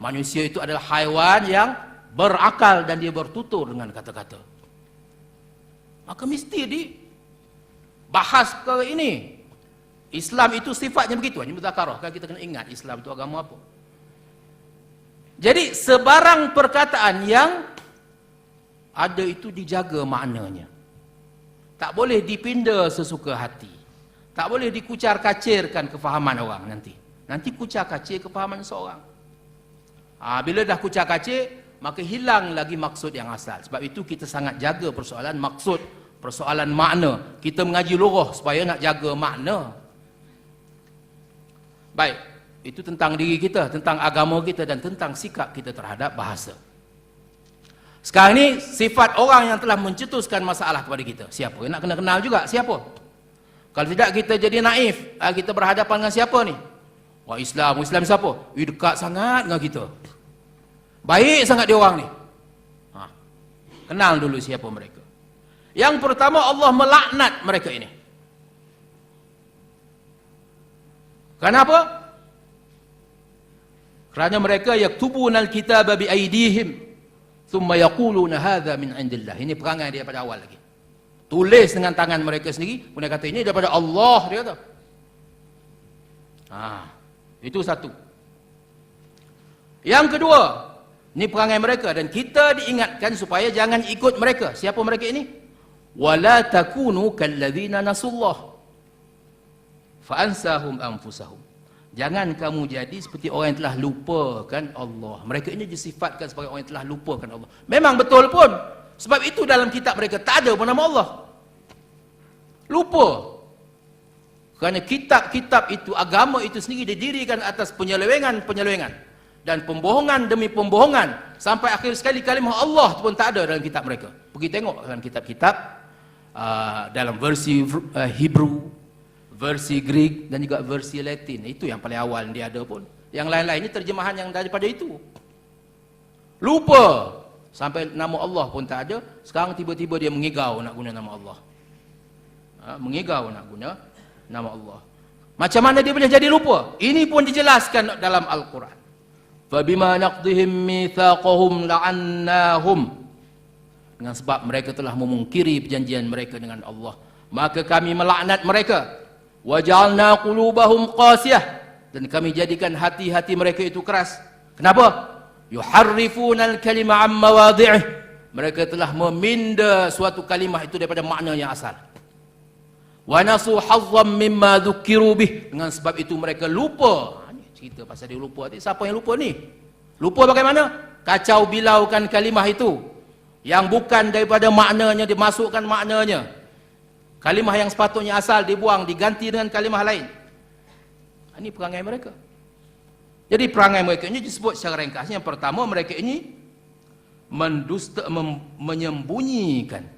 manusia itu adalah haiwan yang berakal dan dia bertutur dengan kata-kata. Maka mesti dibahas ke ini. Islam itu sifatnya begitu. Ini mudzakarah. Kan kita kena ingat Islam itu agama apa. Jadi sebarang perkataan yang ada itu dijaga maknanya. Tak boleh dipinda sesuka hati. Tak boleh dikucar-kacirkan kefahaman orang nanti. Nanti kucar-kacir kefahaman seorang. Bila dah kucar-kacir, maka hilang lagi maksud yang asal. Sebab itu kita sangat jaga persoalan maksud, persoalan makna. Kita mengaji lughah supaya nak jaga makna. Baik, itu tentang diri kita, tentang agama kita dan tentang sikap kita terhadap bahasa. Sekarang ni sifat orang yang telah mencetuskan masalah kepada kita. Siapa? Nak kena kenal juga siapa. Kalau tidak kita jadi naif. Kita berhadapan dengan siapa ni? Wah, Islam siapa? Dekat sangat dengan kita. Baik sangat dia orang ni. Kenal dulu siapa mereka. Yang pertama, Allah melaknat mereka ini. Kenapa? Kerana mereka yaktubuna al-kitaba bi aydihim thumma yaquluna hadza min indillah. Ini perangai dia pada awal lagi. Tulis dengan tangan mereka sendiri, kemudian kata ini daripada Allah, dia kata. Itu satu. Yang kedua, ini perangai mereka dan kita diingatkan supaya jangan ikut mereka. Siapa mereka ini? Wala takunu kalladzina nasullah fa ansahum anfusahum. Jangan kamu jadi seperti orang yang telah lupakan Allah. Mereka ini disifatkan sebagai orang yang telah lupakan Allah. Memang betul pun. Sebab itu dalam kitab mereka tak ada pun nama Allah. Lupa. Kerana kitab-kitab itu, agama itu sendiri didirikan atas penyelewengan-penyelewengan. Dan pembohongan demi pembohongan. Sampai akhir sekali kalimah Allah pun tak ada dalam kitab mereka. Pergi tengok dalam kitab-kitab dalam versi Hebrew, versi Greek dan juga versi Latin. Itu yang paling awal dia ada pun. Yang lain-lain ini terjemahan yang daripada itu. Lupa. Sampai nama Allah pun tak ada. Sekarang tiba-tiba dia mengigau nak guna nama Allah. Mengigau nak guna nama Allah. Macam mana dia boleh jadi lupa? Ini pun dijelaskan dalam Al-Quran. Fabima naqdihim mitsaqahum la'annahum. Dengan sebab mereka telah memungkiri perjanjian mereka dengan Allah, maka kami melaknat mereka. Waja'alna qulubahum qasiyah, dan kami jadikan hati-hati mereka itu keras. Kenapa? Yuharrifuna al-kalima 'an mawadhi'ih. Mereka telah meminda suatu kalimah itu daripada makna yang asal. Wa nasu hazzam mimma dzukiru bih. Dengan sebab itu mereka lupa. Ini cerita pasal dia lupa. Siapa yang lupa ni? Lupa bagaimana? Kacau bilaukan kalimah itu yang bukan daripada maknanya, dimasukkan maknanya. Kalimah yang sepatutnya asal dibuang, diganti dengan kalimah lain. Ini perangai mereka. Jadi perangai mereka ini disebut secara ringkasnya. Yang pertama, mereka ini mendusta, menyembunyikan.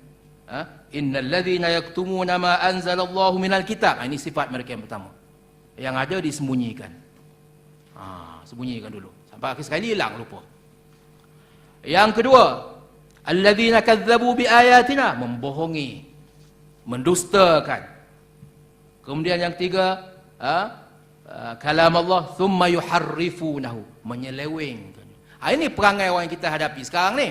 Innal ladzina yaktumuna ma anzalallahu minal kitab. Ini sifat mereka yang pertama. Yang ada disembunyikan. Sembunyikan dulu. Sampai akhir sekali hilang, lupa. Yang kedua, alladzina kadzabu bi ayatina, membohongi, mendustakan. Kemudian yang tiga, kalam Allah, thumma yuharrifunahu, menyelewengkan. Ini perangai orang yang kita hadapi sekarang ni.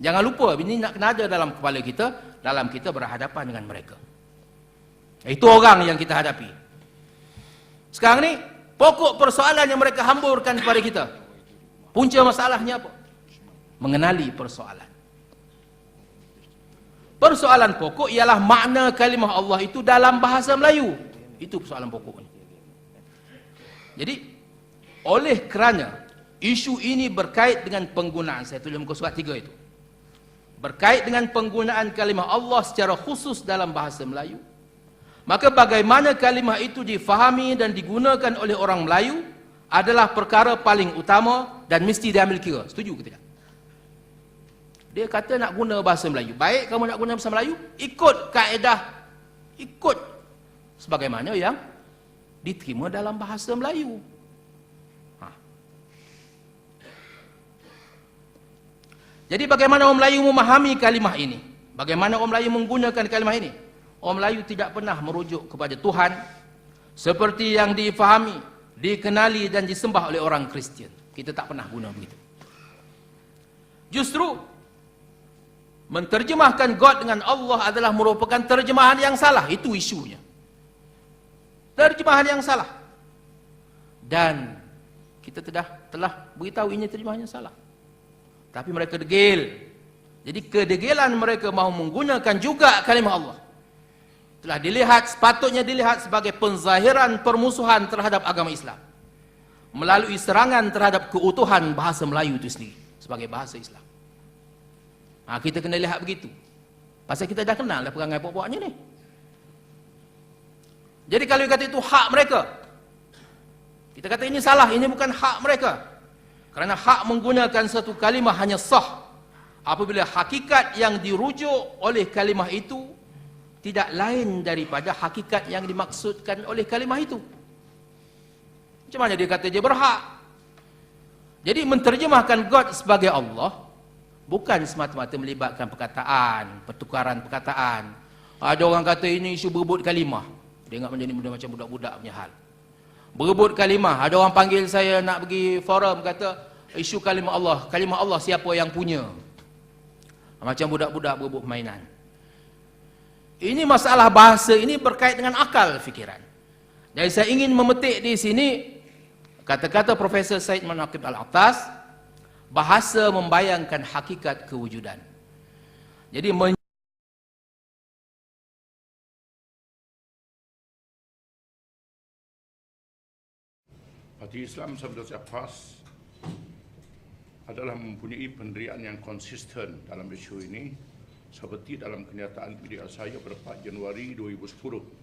Jangan lupa, ini nak kena ada dalam kepala kita, dalam kita berhadapan dengan mereka. Itu orang yang kita hadapi. Sekarang ni, pokok persoalan yang mereka hamburkan kepada kita. Punca masalahnya apa? Mengenali persoalan. Persoalan pokok ialah makna kalimah Allah itu dalam bahasa Melayu. Itu persoalan pokoknya. Jadi, oleh kerana isu ini berkait dengan penggunaan, saya tulis muka surat 3 itu. Berkait dengan penggunaan kalimah Allah secara khusus dalam bahasa Melayu. Maka bagaimana kalimah itu difahami dan digunakan oleh orang Melayu adalah perkara paling utama dan mesti diambil kira. Setuju ke tidak? Dia kata nak guna bahasa Melayu. Baik, kamu nak guna bahasa Melayu, ikut kaedah, ikut sebagaimana yang diterima dalam bahasa Melayu. Jadi bagaimana orang Melayu memahami kalimah ini? Bagaimana orang Melayu menggunakan kalimah ini? Orang Melayu tidak pernah merujuk kepada Tuhan seperti yang difahami, dikenali dan disembah oleh orang Kristian. Kita tak pernah guna begitu. Justru menterjemahkan God dengan Allah adalah merupakan terjemahan yang salah. Itu isunya. Terjemahan yang salah. Dan kita telah beritahu ini terjemahan yang salah. Tapi mereka degil. Jadi kedegilan mereka mahu menggunakan juga kalimah Allah. Telah dilihat, sepatutnya dilihat sebagai penzahiran permusuhan terhadap agama Islam. Melalui serangan terhadap keutuhan bahasa Melayu itu sendiri sebagai bahasa Islam. Kita kena lihat begitu. Pasal kita dah kenal dah perangai pokok-pokoknya ni. Jadi kalau kata itu hak mereka, kita kata ini salah, ini bukan hak mereka. Kerana hak menggunakan satu kalimah hanya sah apabila hakikat yang dirujuk oleh kalimah itu tidak lain daripada hakikat yang dimaksudkan oleh kalimah itu. Macam mana dia kata dia berhak? Jadi menterjemahkan God sebagai Allah bukan semata-mata melibatkan perkataan, pertukaran perkataan. Ada orang kata ini isu berebut kalimah. Dia ingat menjadi benda macam budak-budak punya hal. Berebut kalimah. Ada orang panggil saya nak pergi forum, kata isu kalimah Allah siapa yang punya. Macam budak-budak berebut permainan. Ini masalah bahasa ini berkait dengan akal fikiran. Jadi saya ingin memetik di sini kata-kata Profesor Said Manaqib Al-Attas, bahasa membayangkan hakikat kewujudan. Jadi Parti Islam Sabda PAS adalah mempunyai pendirian yang konsisten dalam isu ini seperti dalam kenyataan media saya pada 4 Januari 2010.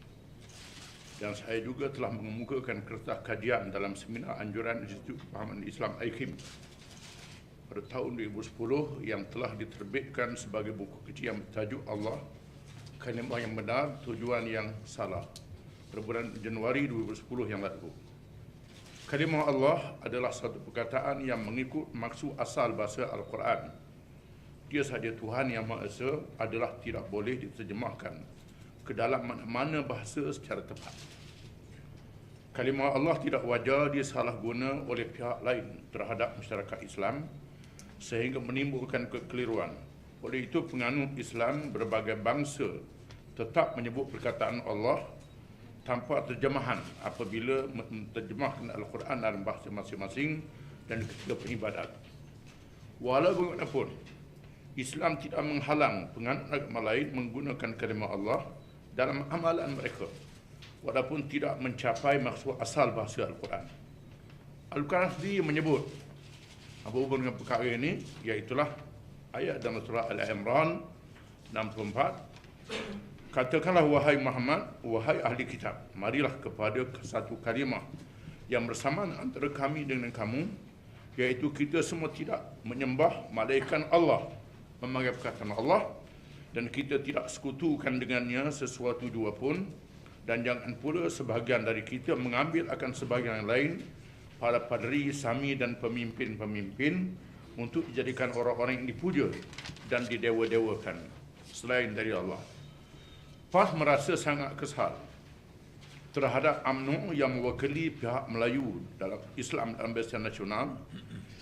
Dan saya juga telah mengemukakan kertas kajian dalam seminar anjuran Institut Kepahaman Islam IKIM pada tahun 2010 yang telah diterbitkan sebagai buku kecil yang bertajuk Allah, Kalimah yang Benar, Tujuan yang Salah pada bulan Januari 2010 yang lalu. Kalimah Allah adalah satu perkataan yang mengikut maksud asal bahasa Al-Quran. Dia sahaja Tuhan yang Maha Esa adalah tidak boleh diterjemahkan ke dalam mana-mana bahasa secara tepat. Kalimah Allah tidak wajar disalahguna oleh pihak lain terhadap masyarakat Islam sehingga menimbulkan kekeliruan. Oleh itu penganut Islam berbagai bangsa tetap menyebut perkataan Allah tanpa terjemahan apabila menterjemahkan Al-Quran dalam bahasa masing-masing dan ketika beribadat. Walau bagaimanapun, Islam tidak menghalang penganut agama lain menggunakan kalimah Allah dalam amalan mereka, walaupun tidak mencapai maksud asal bahasa Al-Quran. Al-Quran sendiri menyebut apa hubungan dengan perkara ini, iaitulah ayat dalam surah Al-Imran 64. Katakanlah wahai Muhammad, wahai ahli kitab, marilah kepada satu kalimah yang bersamaan antara kami dengan kamu, iaitu kita semua tidak menyembah malaikat Allah, memakai perkataan Allah, dan kita tidak sekutukan dengannya sesuatu jua pun, dan jangan pula sebahagian dari kita mengambil akan sebahagian yang lain para padri, sami dan pemimpin-pemimpin untuk dijadikan orang-orang yang dipuja dan didewa-dewakan selain dari Allah. PAS merasa sangat kesal terhadap UMNO yang mewakili pihak Melayu dalam Islam dalam Barisan Nasional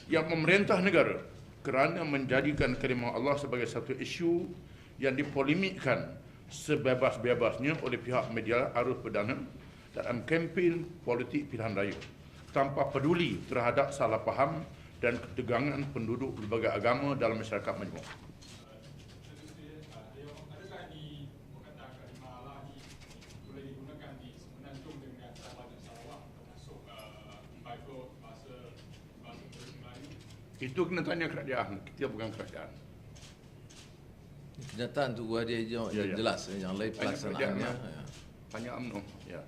yang memerintah negara kerana menjadikan kalimah Allah sebagai satu isu yang dipolemikkan sebebas-bebasnya oleh pihak media arus perdana dalam kempen politik pilihan raya, tanpa peduli terhadap salah faham dan ketegangan penduduk berbagai agama dalam masyarakat majmuk. Adakah di perkataan kalimah Allah ini boleh digunakan di semenanjung dengan Sabah dan Sarawak, termasuk membaca bahasa Melayu? Itu kena tanya kerajaan, kita bukan kerajaan. Kenyataan tu dia jelas, yang lain pelaksanaannya. Tanya UMNO. Ya.